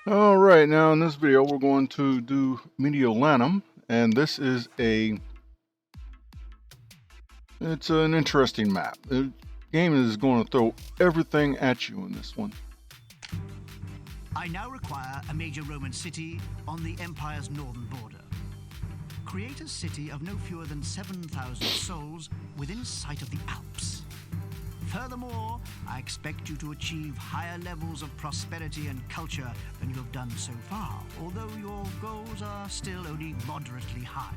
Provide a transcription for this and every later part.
All right, now in this video we're going to do Mediolanum, and this is it's an interesting map. The game is going to throw everything at you in this one. I now require a major Roman city on the Empire's northern border. Create a city of no fewer than 7,000 souls within sight of the Alps. Furthermore, I expect you to achieve higher levels of prosperity and culture than you have done so far, although your goals are still only moderately high.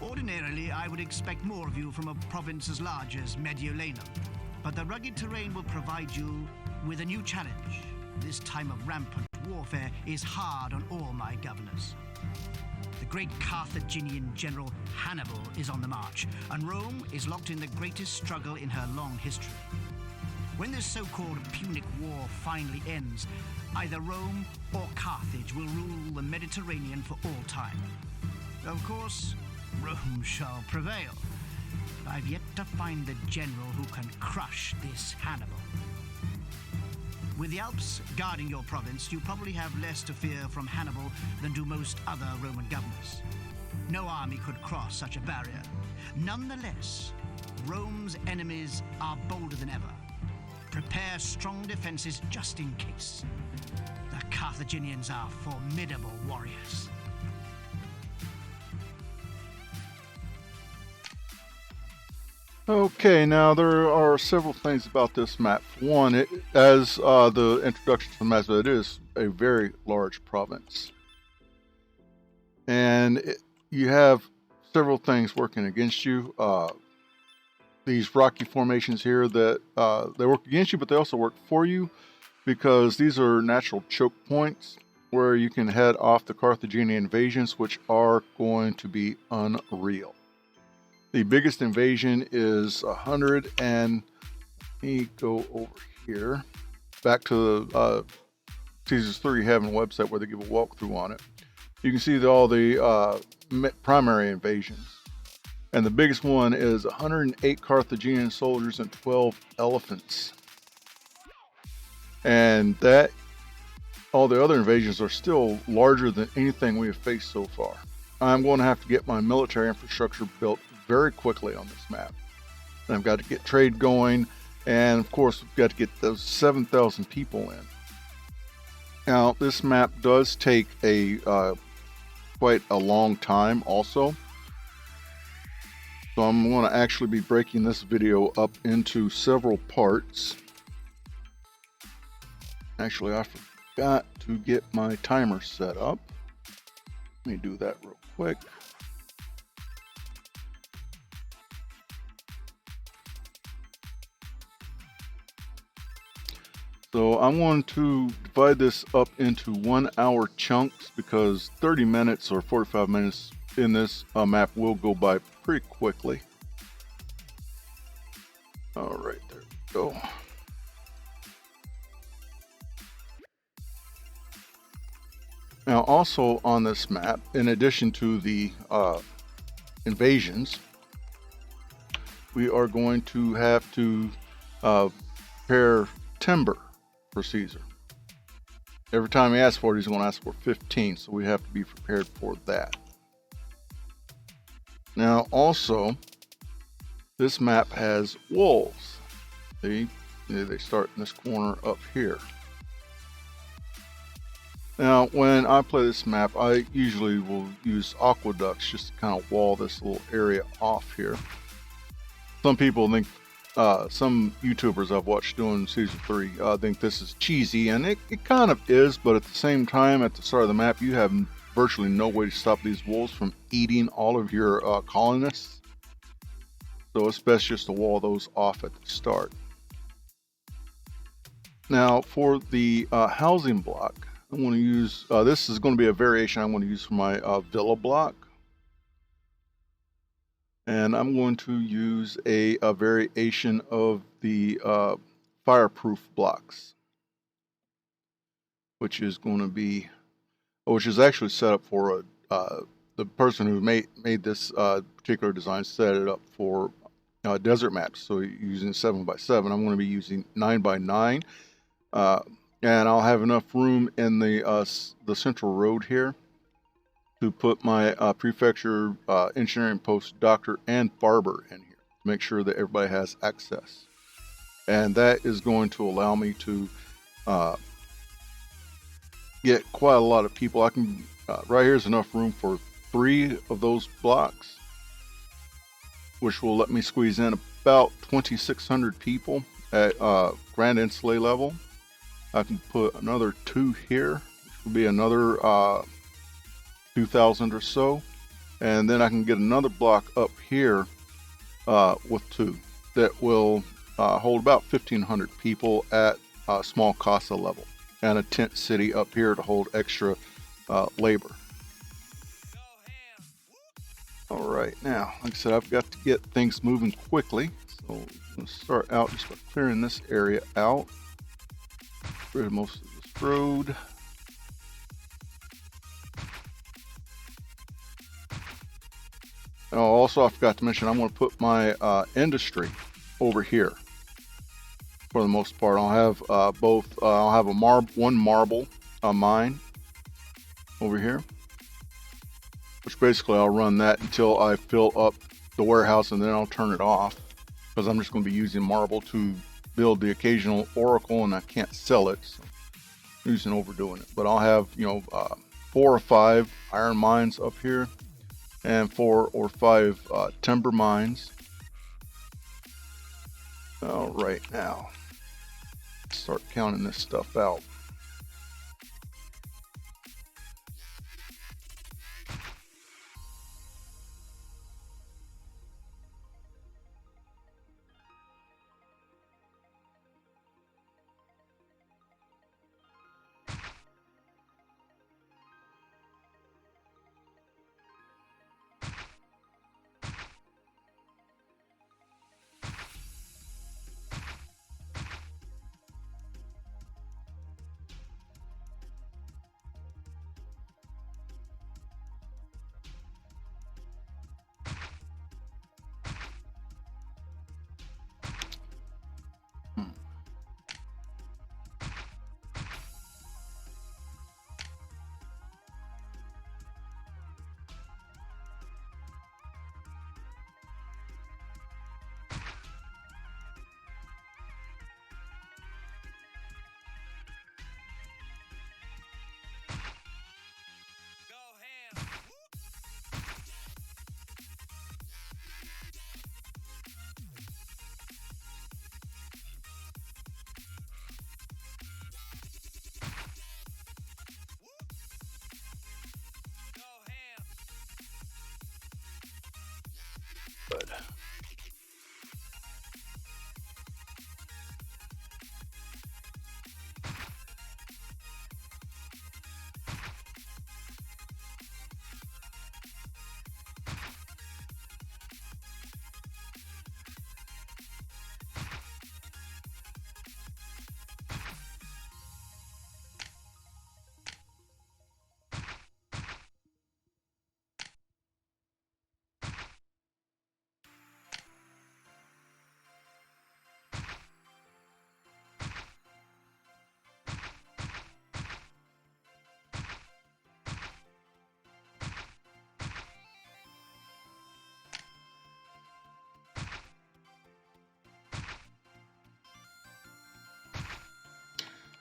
Ordinarily, I would expect more of you from a province as large as Mediolanum, but the rugged terrain will provide you with a new challenge. This time of rampant warfare is hard on all my governors. The great Carthaginian general Hannibal is on the march, and Rome is locked in the greatest struggle in her long history. When this so-called Punic War finally ends, either Rome or Carthage will rule the Mediterranean for all time. Of course, Rome shall prevail. But I've yet to find the general who can crush this Hannibal. With the Alps guarding your province, you probably have less to fear from Hannibal than do most other Roman governors. No army could cross such a barrier. Nonetheless, Rome's enemies are bolder than ever. Prepare strong defenses just in case. The Carthaginians are formidable warriors. Okay, now there are several things about this map. One, as the introduction to the map, it is a very large province. And you have several things working against you. These rocky formations here that they work against you, but they also work for you because these are natural choke points where you can head off the Carthaginian invasions, which are going to be unreal. The biggest invasion is 100, and let me go over here back to the Caesar's 3 Heaven website where they give a walkthrough on it. You can see all the primary invasions. And the biggest one is 108 Carthaginian soldiers and 12 elephants. And that, all the other invasions are still larger than anything we have faced so far. I'm going to have to get my military infrastructure built very quickly on this map. And I've got to get trade going, and of course we've got to get those 7,000 people in. Now this map does take a quite a long time also. So I'm going to actually be breaking this video up into several parts. Actually, I forgot to get my timer set up. Let me do that real quick. So I'm going to divide this up into 1 hour chunks because 30 minutes or 45 minutes in this map will go by pretty quickly. All right, there we go. Now also on this map, in addition to the invasions, we are going to have to prepare timber for Caesar. Every time he asks for it, he's going to ask for 15, so we have to be prepared for that. Now also, this map has wolves. They start in this corner up here. Now when I play this map, I usually will use aqueducts just to kind of wall this little area off here. Some people think, some YouTubers I've watched doing Season 3 think this is cheesy, and it kind of is, but at the same time, at the start of the map, you have virtually no way to stop these wolves from eating all of your colonists. So it's best just to wall those off at the start. Now for the housing block, I'm going to use, this is going to be a variation I'm going to use for my villa block. And I'm going to use a variation of the fireproof blocks, which is going to be, which is actually set up for the person who made this particular design set it up for desert maps. So using 7x7, I'm going to be using 9x9. and I'll have enough room in the central road here to put my prefecture, engineering post, doctor, and barber in here to make sure that everybody has access. And that is going to allow me to get quite a lot of people. I can right here is enough room for 3 of those blocks, which will let me squeeze in about 2,600 people at Grand Insulate level. I can put another 2 here, which will be another 2,000 or so, and then I can get another block up here with 2 that will hold about 1,500 people at small casa level, and a tent city up here to hold extra labor. All right, now, like I said, I've got to get things moving quickly, so I'm going to start out just by clearing this area out. Get rid of most of this road. Oh, also, I forgot to mention, I'm going to put my industry over here. For the most part, I'll have both. I'll have one marble mine over here, which basically I'll run that until I fill up the warehouse, and then I'll turn it off because I'm just going to be using marble to build the occasional oracle, and I can't sell it, so I'm using overdoing it. But I'll have 4 or 5 iron mines up here, and 4 or 5 timber mines. All right, now start counting this stuff out. Good.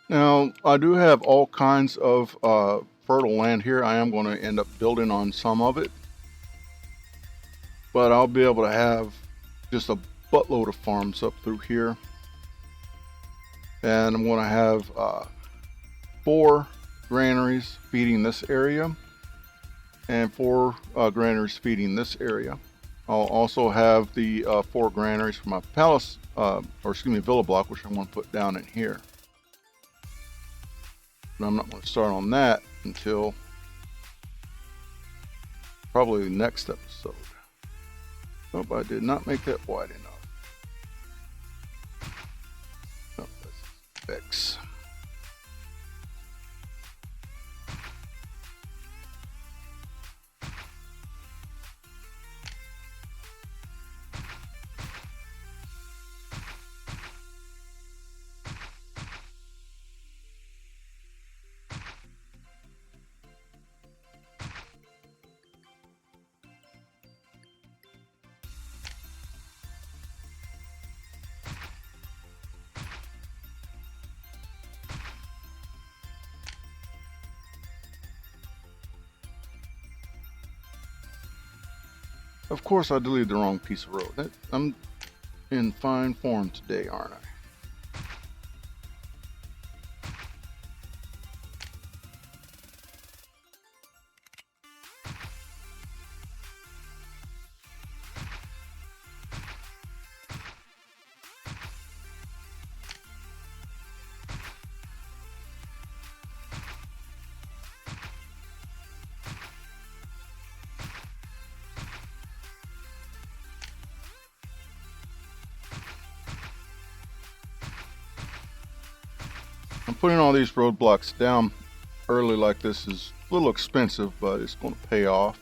Now, I do have all kinds of fertile land here. I am going to end up building on some of it, but I'll be able to have just a buttload of farms up through here. And I'm going to have 4 granaries feeding this area, and 4 granaries feeding this area. I'll also have the 4 granaries for my palace, villa block, which I'm going to put down in here. But I'm not going to start on that until probably the next episode. Nope, I did not make that wide enough. Nope, that's fix. Of course, I deleted the wrong piece of road. I'm in fine form today, aren't I? I'm putting all these roadblocks down early like this is a little expensive, but it's going to pay off.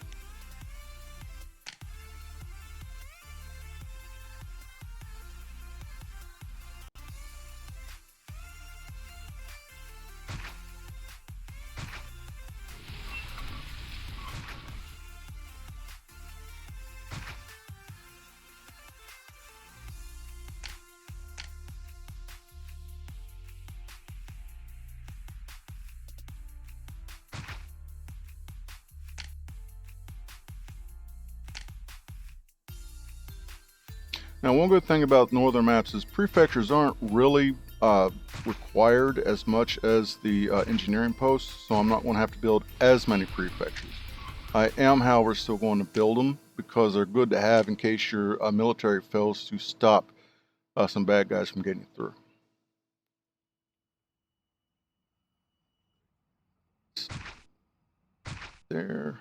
Now, one good thing about northern maps is prefectures aren't really required as much as the engineering posts, so I'm not going to have to build as many prefectures. I am, however, still going to build them because they're good to have in case your military fails to stop some bad guys from getting through. There.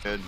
And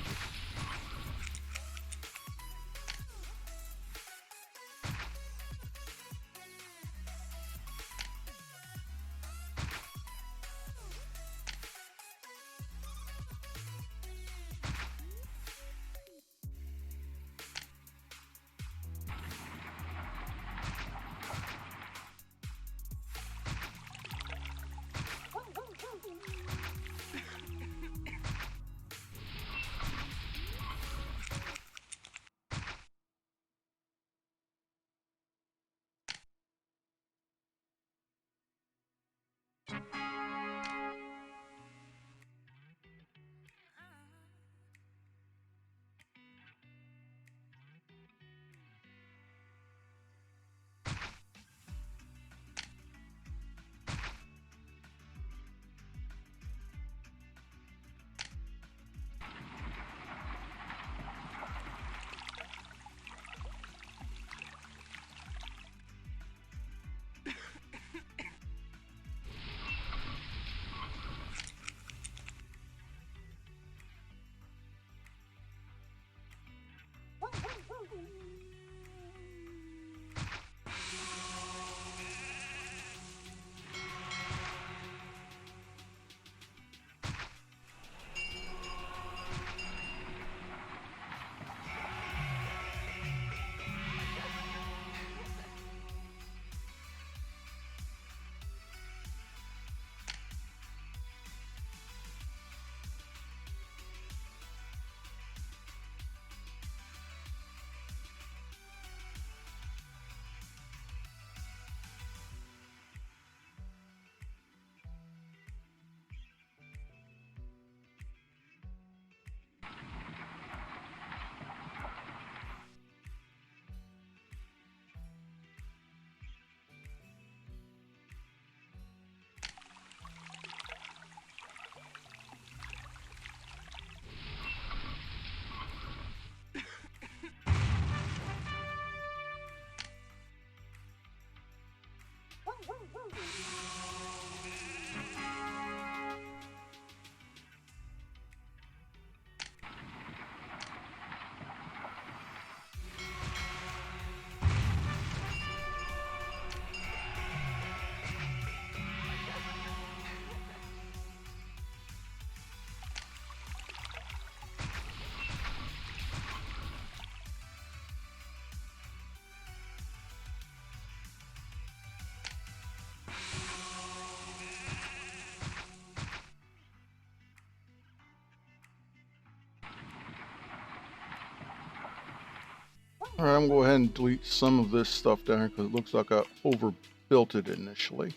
All right, I'm gonna go ahead and delete some of this stuff down here because it looks like I overbuilt it initially.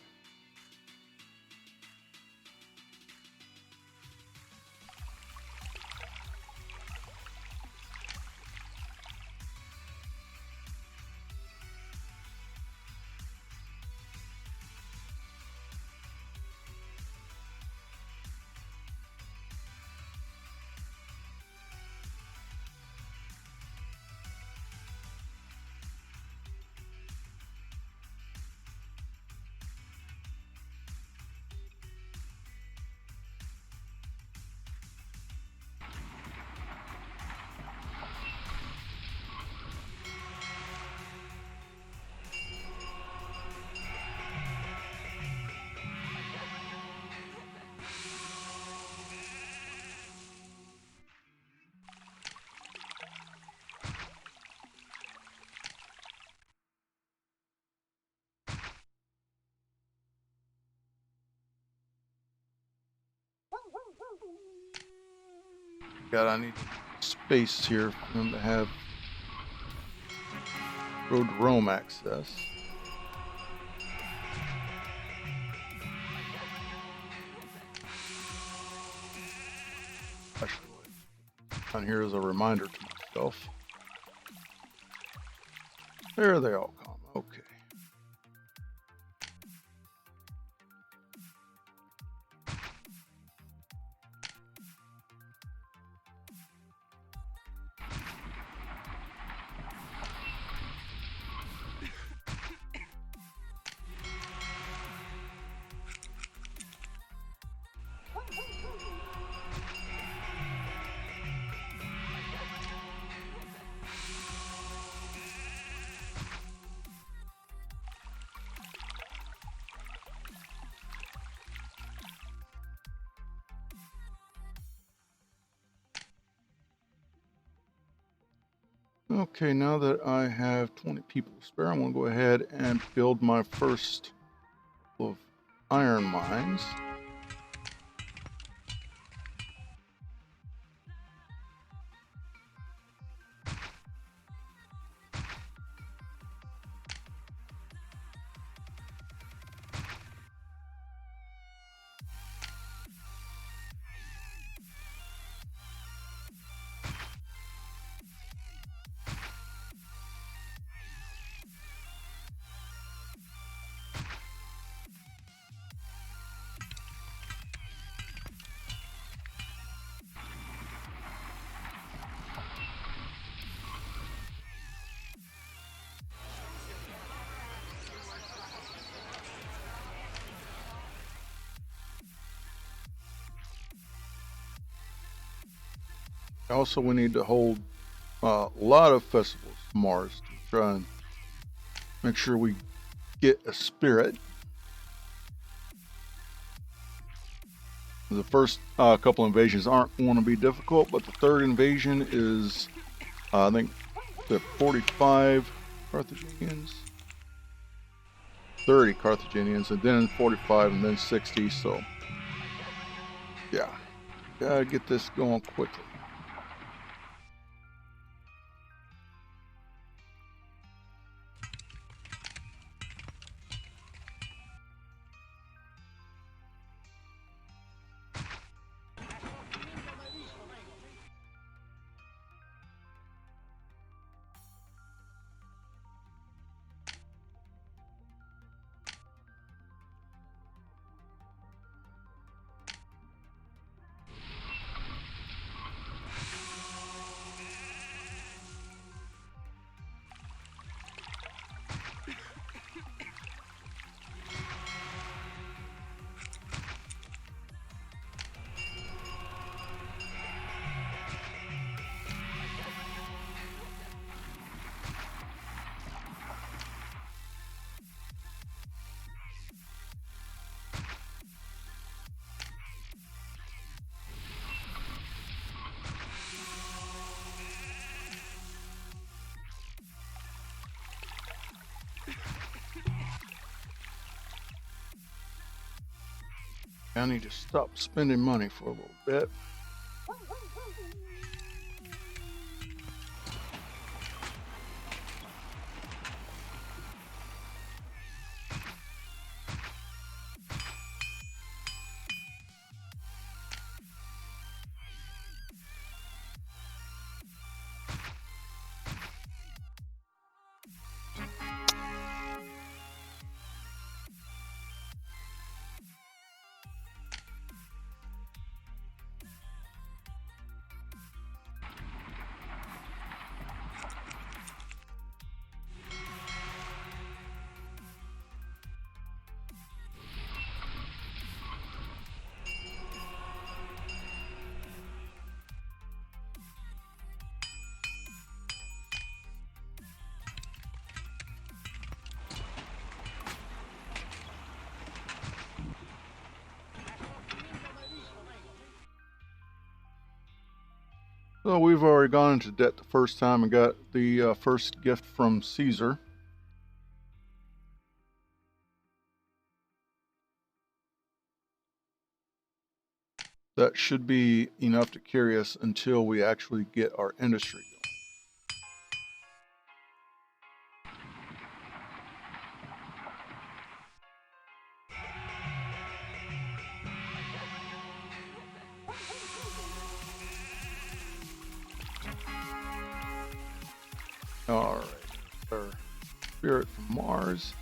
God, I need space here for them to have road to Rome access. Actually, down here as a reminder to myself. There they all come. Okay. Okay, now that I have 20 people to spare, I'm going to go ahead and build my first of iron mines. Also, we need to hold a lot of festivals to Mars to try and make sure we get a spirit. The first couple invasions aren't going to be difficult, but the third invasion is, I think, the 45 Carthaginians, 30 Carthaginians, and then 45, and then 60. So, yeah, gotta get this going quickly. I need to stop spending money for a little bit. So we've already gone into debt the first time and got the first gift from Caesar. That should be enough to carry us until we actually get our industry going. All right, our spirit from Mars.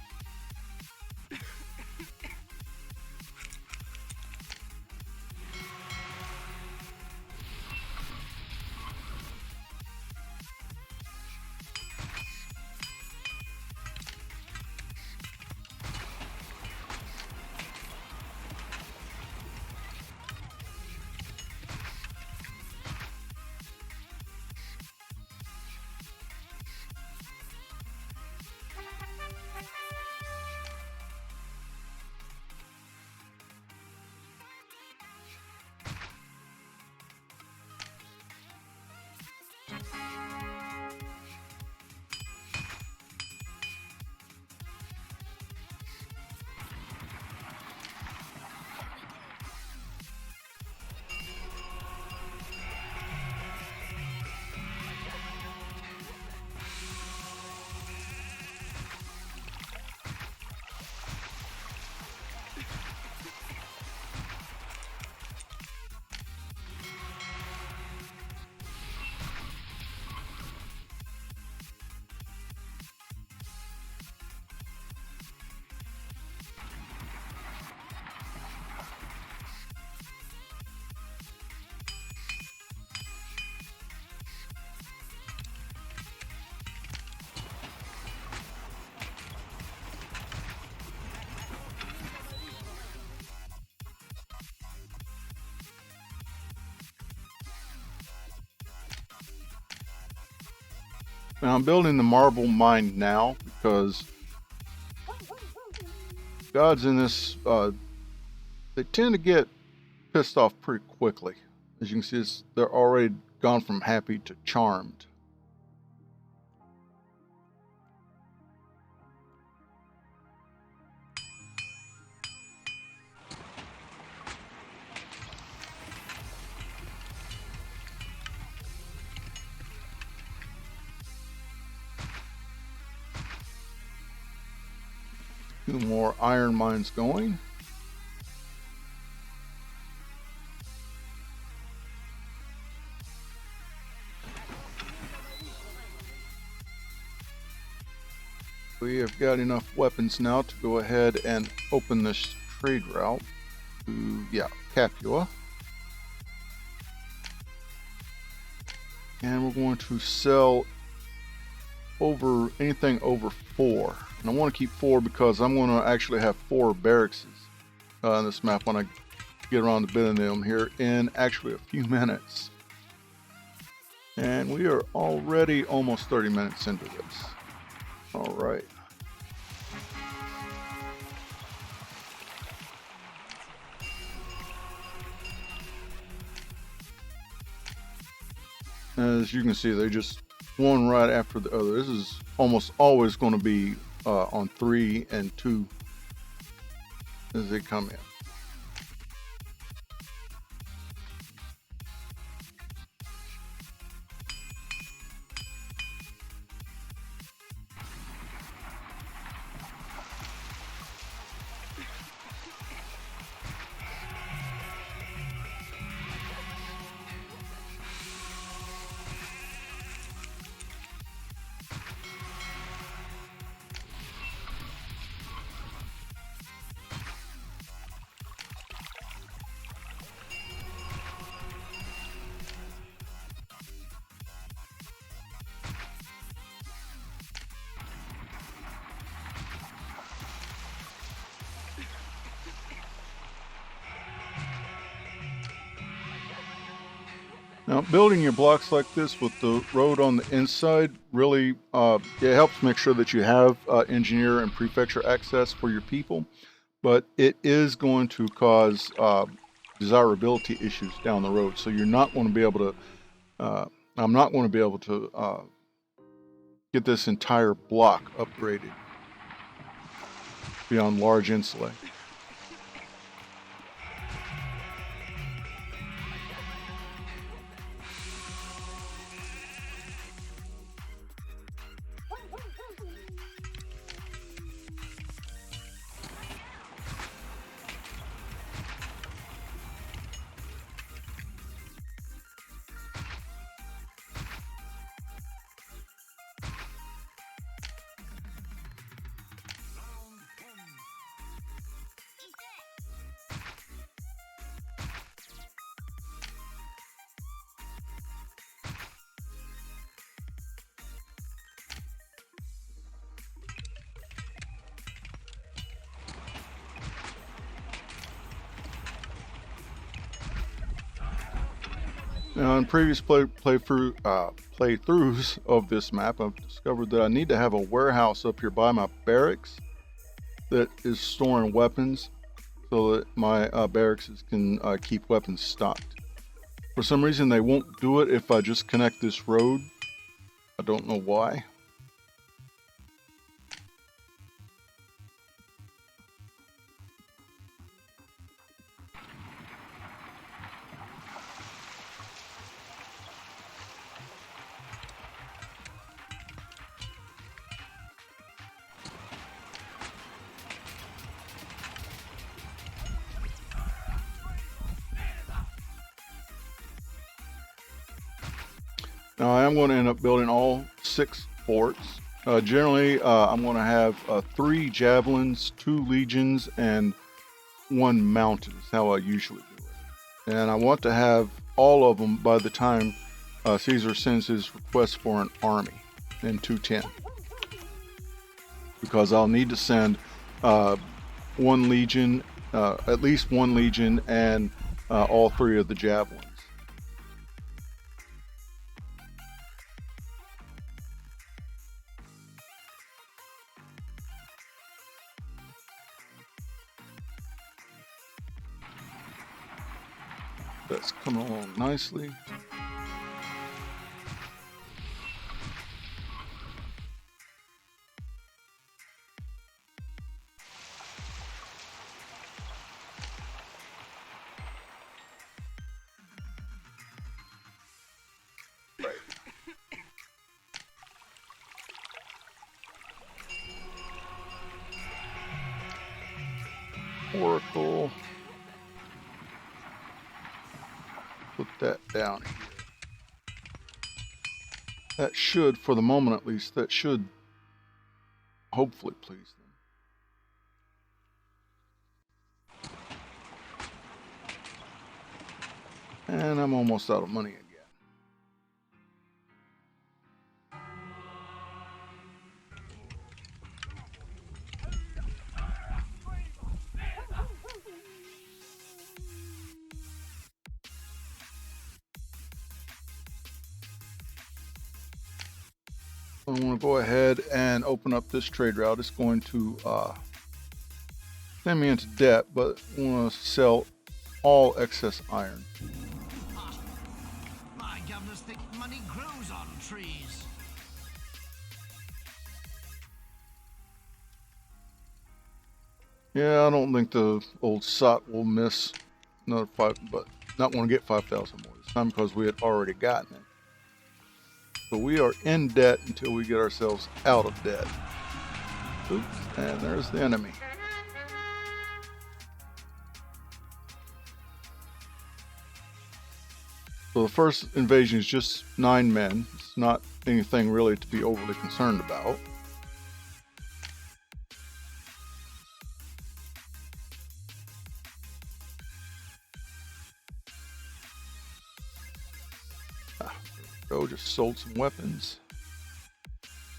Now I'm building the marble mine now because gods in this, they tend to get pissed off pretty quickly. As you can see, they're already gone from happy to charmed. Two more iron mines going. We have got enough weapons now to go ahead and open this trade route to, Capua. And we're going to sell anything over 4. And I want to keep 4 because I'm going to actually have 4 barracks on this map when I get around to building them here in actually a few minutes. And we are already almost 30 minutes into this. All right. As you can see, they just one right after the other. This is almost always going to be on 3 and 2 as they come in. Now, building your blocks like this with the road on the inside really it helps make sure that you have engineer and prefecture access for your people, but it is going to cause desirability issues down the road. So you're not going to be able to I'm not going to be able to get this entire block upgraded beyond large insulae. Now, in previous playthroughs of this map, I've discovered that I need to have a warehouse up here by my barracks that is storing weapons so that my barracks can keep weapons stocked. For some reason, they won't do it if I just connect this road. I don't know why. Now I am going to end up building all 6 forts. Generally, I'm going to have 3 javelins, 2 legions, and 1 mountain is how I usually do it. And I want to have all of them by the time Caesar sends his request for an army in 210. Because I'll need to send 1 legion, at least 1 legion, and all 3 of the javelins. That's coming along nicely. Oracle. Put that down here. That should, for the moment at least, that should hopefully please them. And I'm almost out of money again. I'm going to go ahead and open up this trade route. It's going to send me into debt, but I want to sell all excess iron. My governors think money grows on trees. Yeah, I don't think the old sot will miss another 5, but not want to get 5,000 more this time because we had already gotten it. So we are in debt until we get ourselves out of debt. Oops, and there's the enemy. So the first invasion is just 9 men. It's not anything really to be overly concerned about. Just sold some weapons.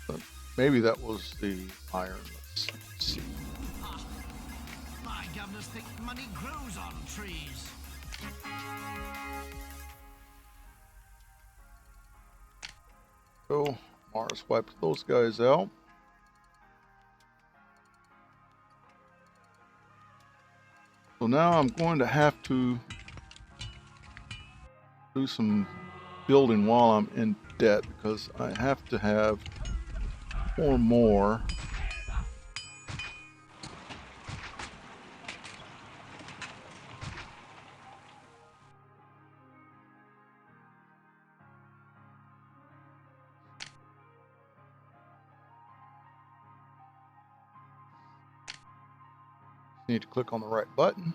But maybe that was the iron. Let's see. My governors think money grows on trees. So Mars wiped those guys out. So now I'm going to have to do some building while I'm in debt because I have to have 4 more. Need to click on the right button.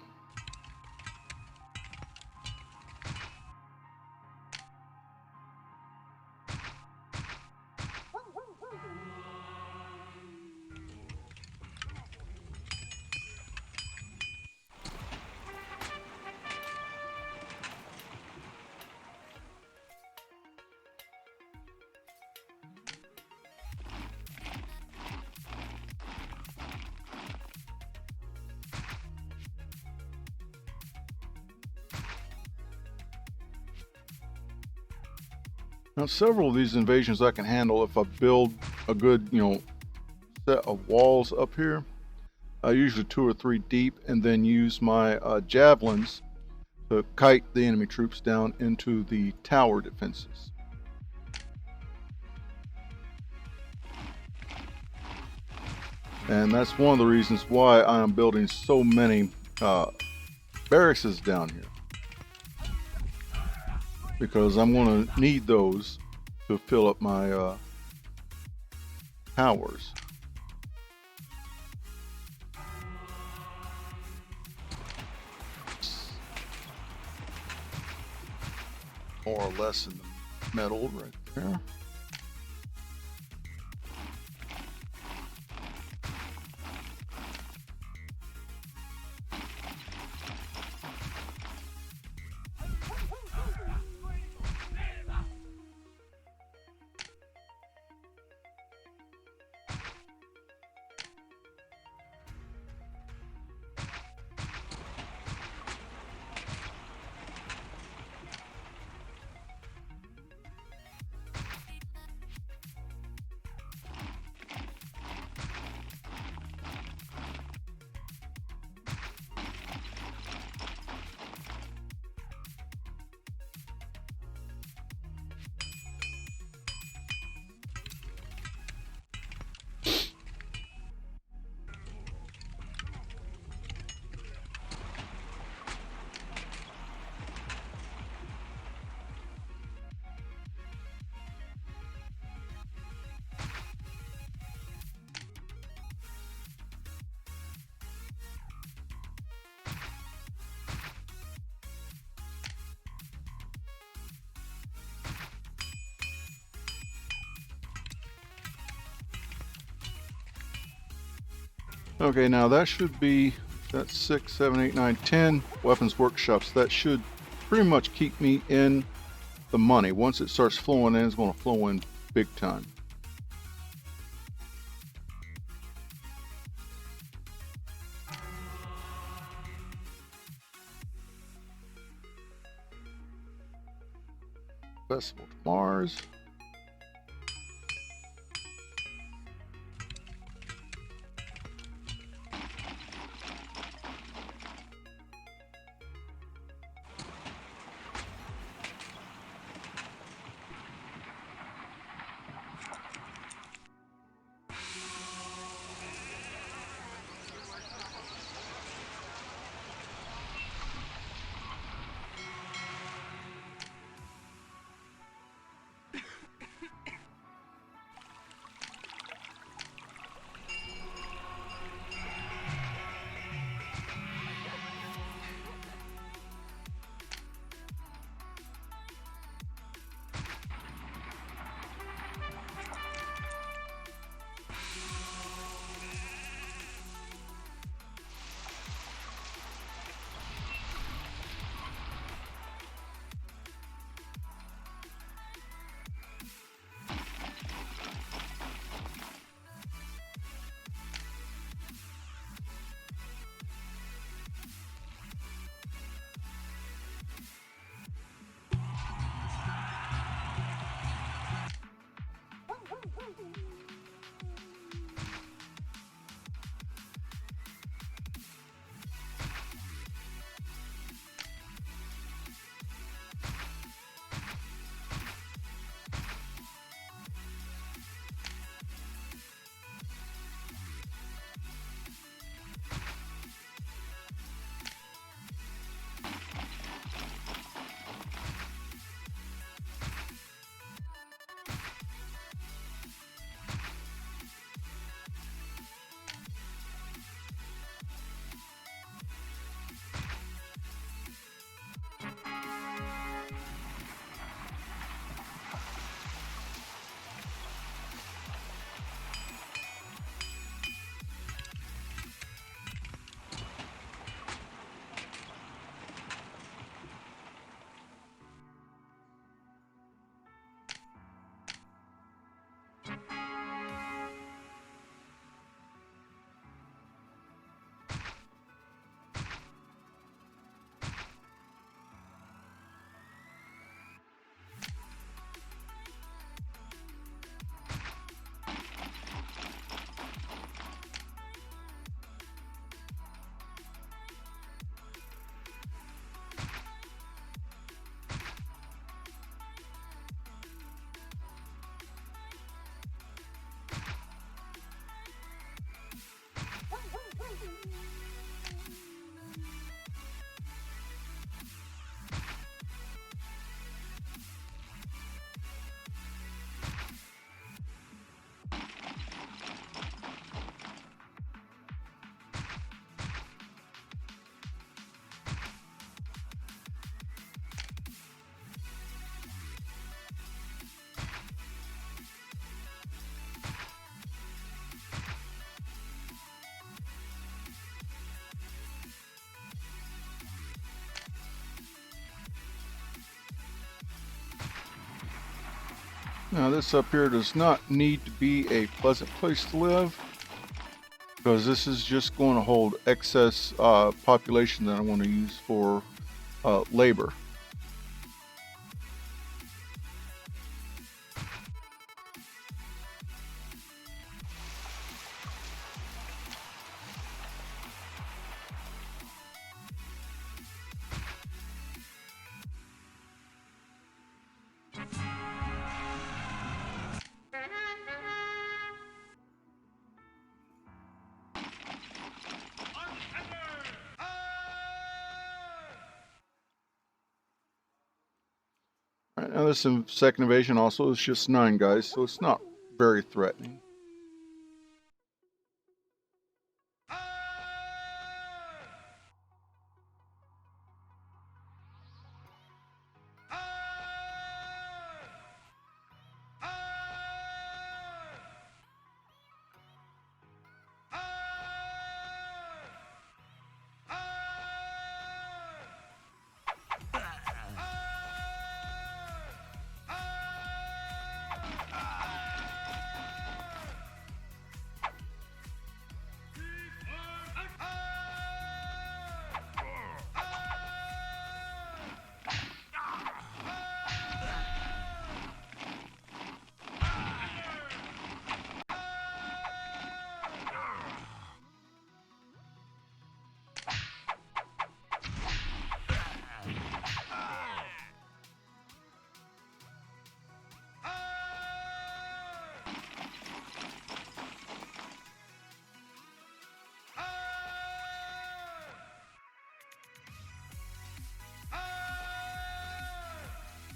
Now, several of these invasions I can handle if I build a good, set of walls up here. Usually 2 or 3 deep, and then use my javelins to kite the enemy troops down into the tower defenses. And that's one of the reasons why I am building so many barracks down here. Because I'm going to need those to fill up my towers. More or less in the middle right there. Okay, now that should be, that's 6, 7, 8, 9, 10 weapons workshops. That should pretty much keep me in the money. Once it starts flowing in, it's going to flow in big time. Festival to Mars. Now this up here does not need to be a pleasant place to live, because this is just going to hold excess population that I want to use for labor. Right, now this second invasion also is just 9 guys, so it's not very threatening.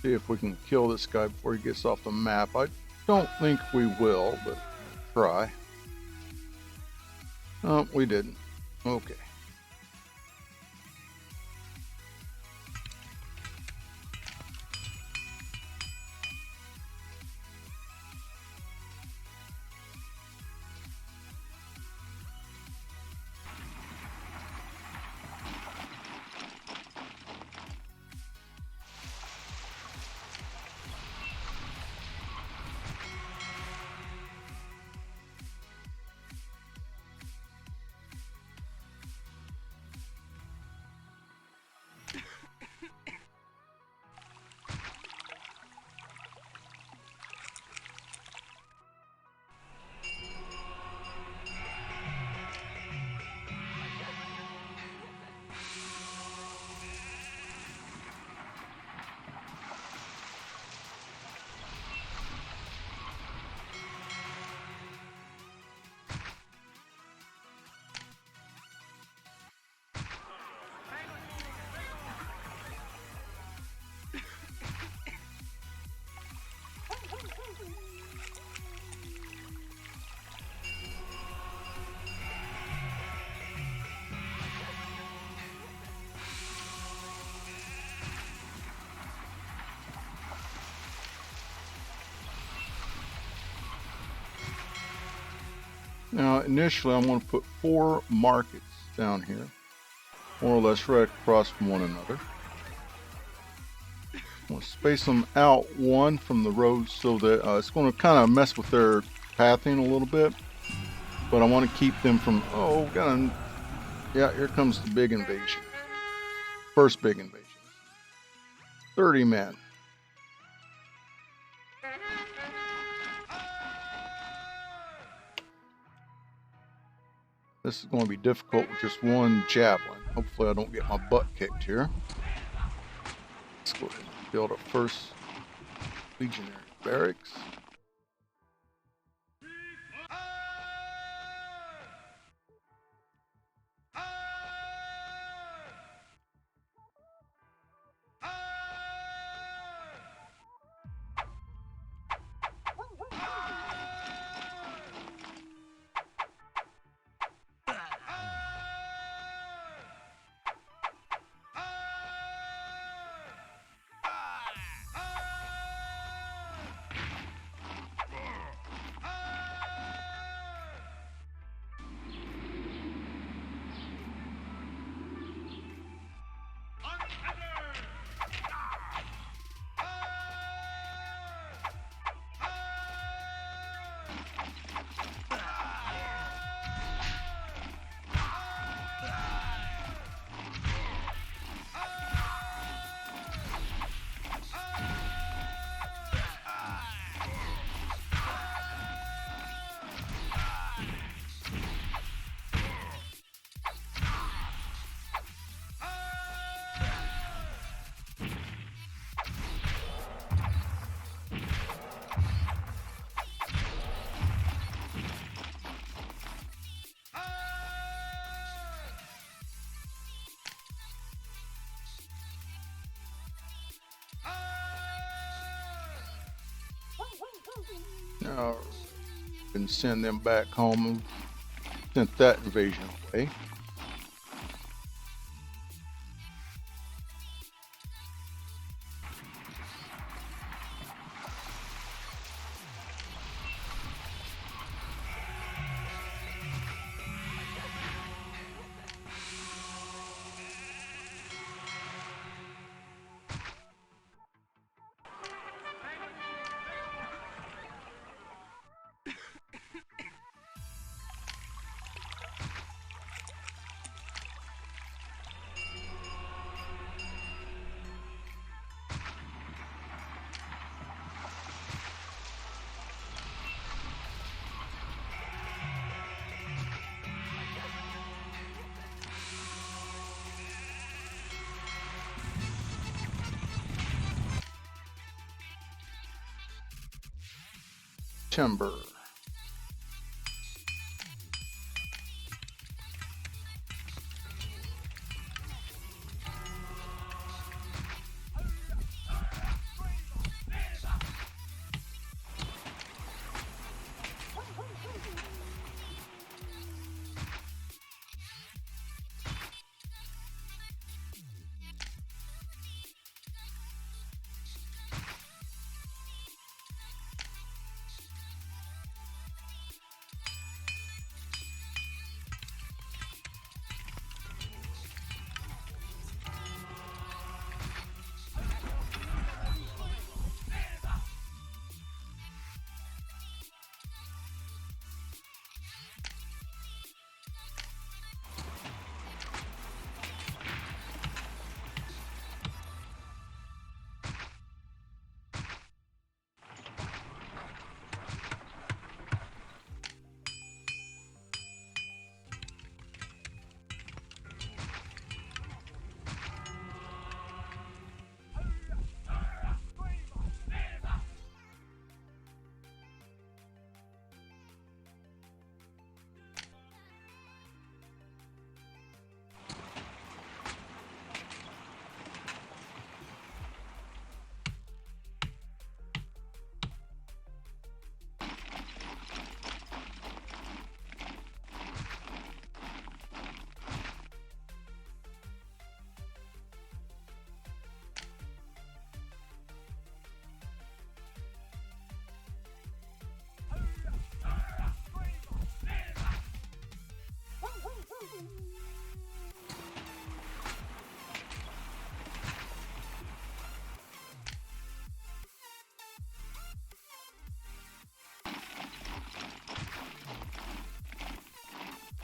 See if we can kill this guy before he gets off the map. I don't think we will, but try. Oh, we didn't. Okay. Now, initially, I'm going to put 4 markets down here, more or less right across from one another. I'm going to space them out one from the road so that it's going to kind of mess with their pathing a little bit, but I want to keep them from, yeah, here comes the big invasion. First big invasion. 30 men. This is going to be difficult with just one javelin. Hopefully I don't get my butt kicked here. Let's go ahead and build our first legionary barracks. Now, we can send them back home and sent that invasion away. Timber.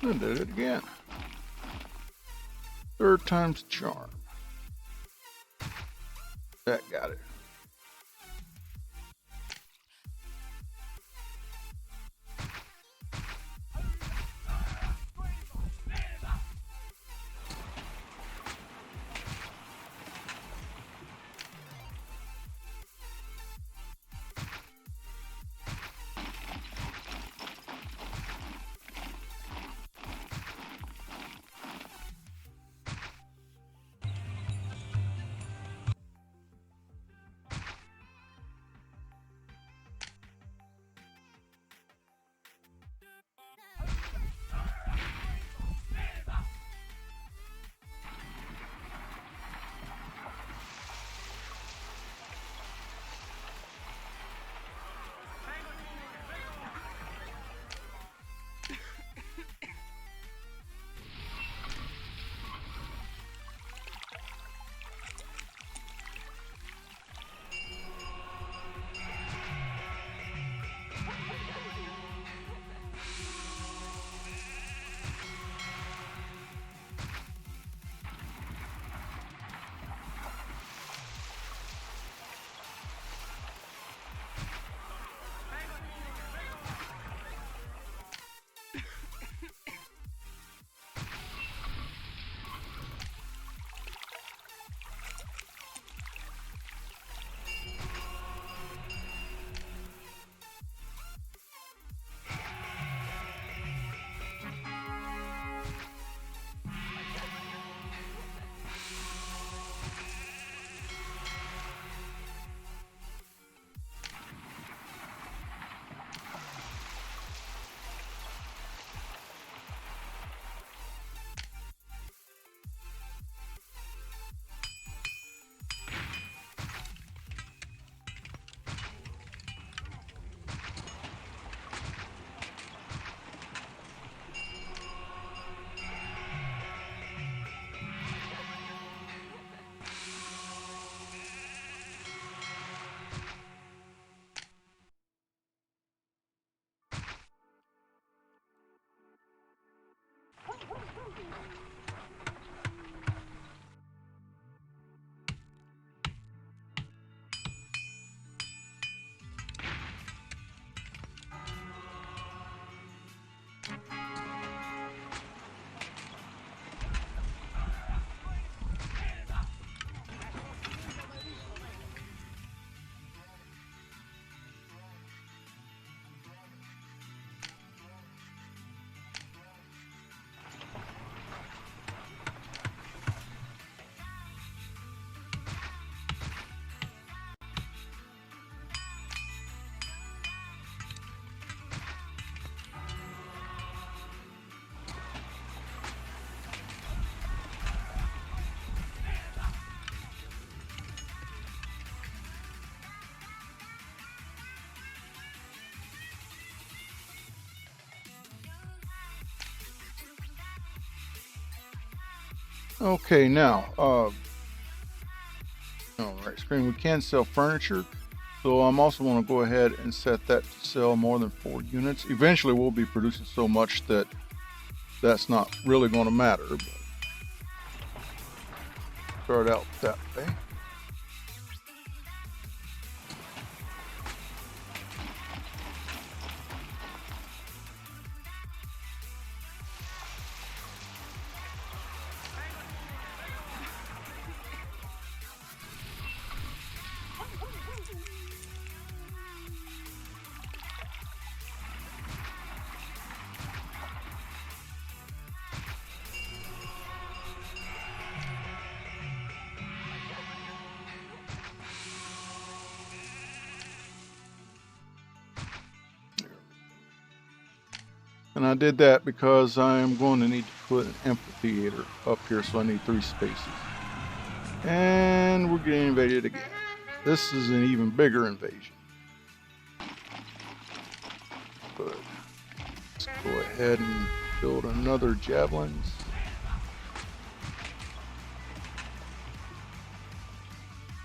I did it again. Third time's the charm. That got it. Okay, now, all right, screen. We can sell furniture, so I'm also going to go ahead and set that to sell more than 4 units. Eventually, we'll be producing so much that that's not really going to matter. But start out that way. And I did that because I'm going to need to put an amphitheater up here, so I need 3 spaces. And we're getting invaded again. This is an even bigger invasion. But let's go ahead and build another javelins.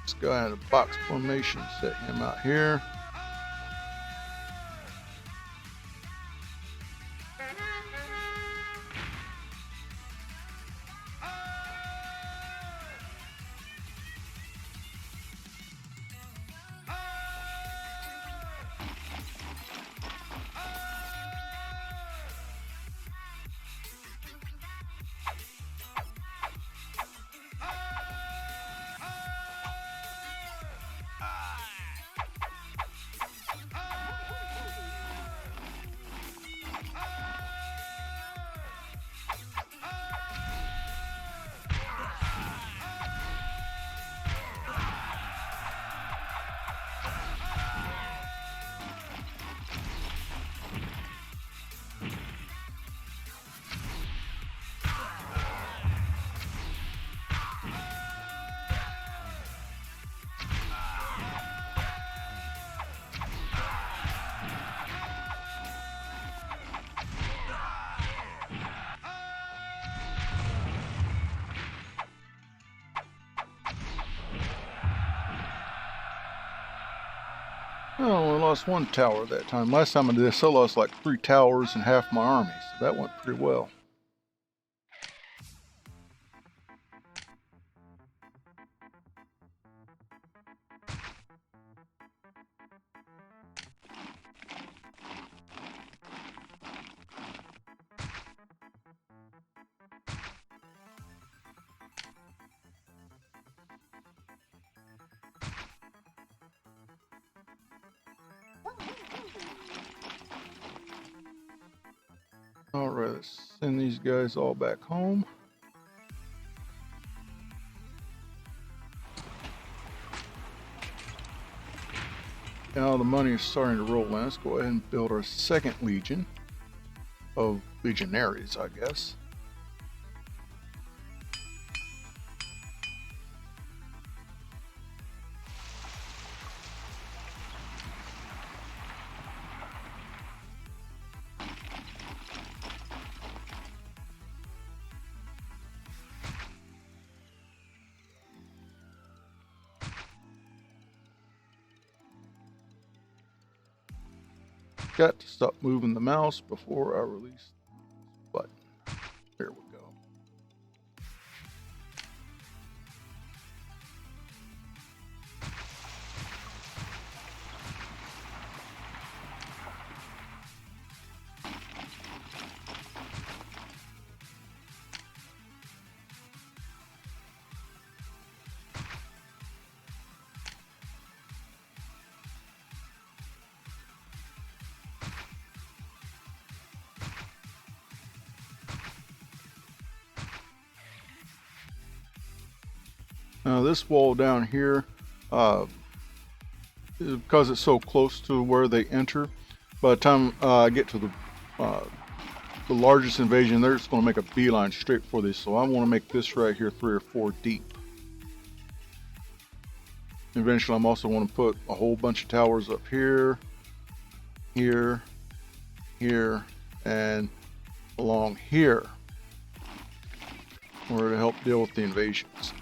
This guy in a box formation, set him out here. Oh, I only lost 1 tower that time. Last time I did this, I lost like 3 towers and half my army, so that went pretty well. Alright, let's send these guys all back home. Now the money is starting to roll in. Let's go ahead and build our 2nd legion of legionaries, I guess. Got to stop moving the mouse before I release the button. There we go. Now this wall down here, because it's so close to where they enter, by the time I get to the largest invasion, they're just going to make a beeline straight for this. So I want to make this right here 3 or 4 deep. Eventually, I'm also going to put a whole bunch of towers up here, here, here, and along here. or to help deal with the invasions.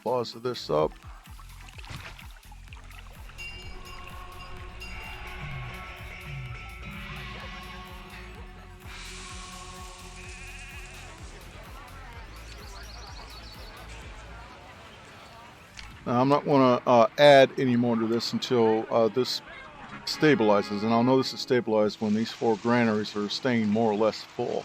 Plaza this up. Now, I'm not going to add any more to this until this stabilizes, and I'll know this is stabilized when these 4 granaries are staying more or less full.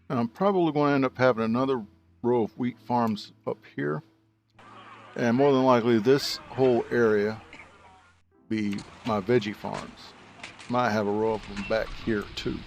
And I'm probably going to end up having another row of wheat farms up here. And more than likely, this whole area be my veggie farms. Might have a row of them back here too.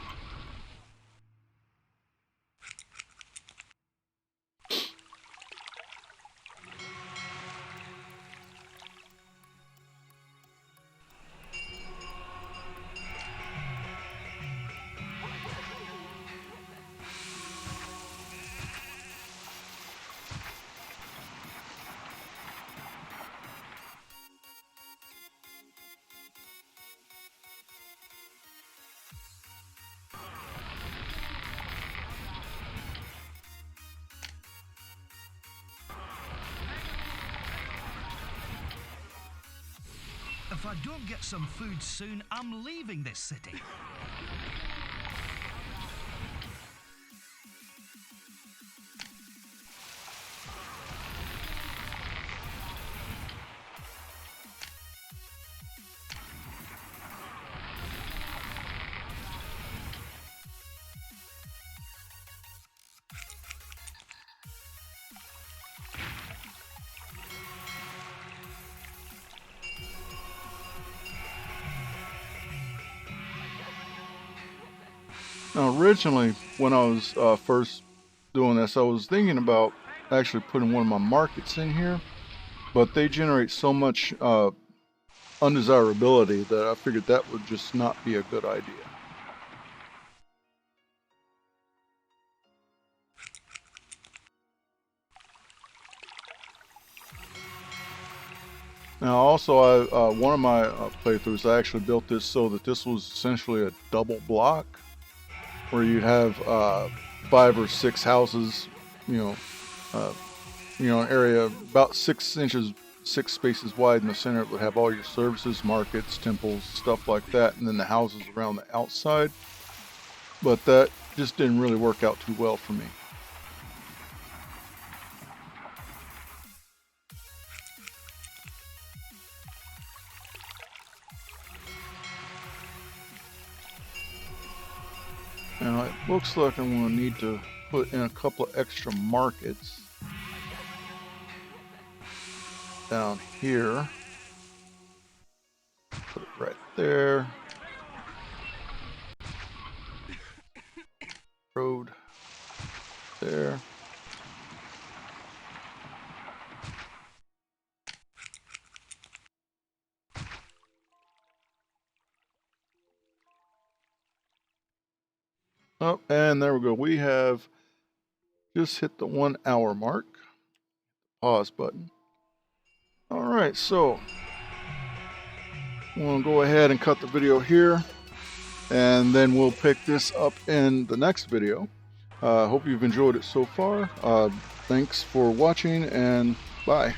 If I don't get some food soon, I'm leaving this city. Now, originally, when I was first doing this, I was thinking about actually putting one of my markets in here, but they generate so much undesirability that I figured that would just not be a good idea. Now, also, one of my playthroughs, I actually built this so that this was essentially a double block, where you'd have 5 or 6 houses, an area about 6 inches, 6 spaces wide in the center. It would have all your services, markets, temples, stuff like that, and then the houses around the outside. But that just didn't really work out too well for me. Now it looks like I'm going to need to put in a couple of extra markets down here. Put it right there. there. Oh, and there we go. We have just hit the 1 hour mark. Pause button. All right, so we'll go ahead and cut the video here, and then we'll pick this up in the next video. Hope you've enjoyed it so far. Thanks for watching, and bye.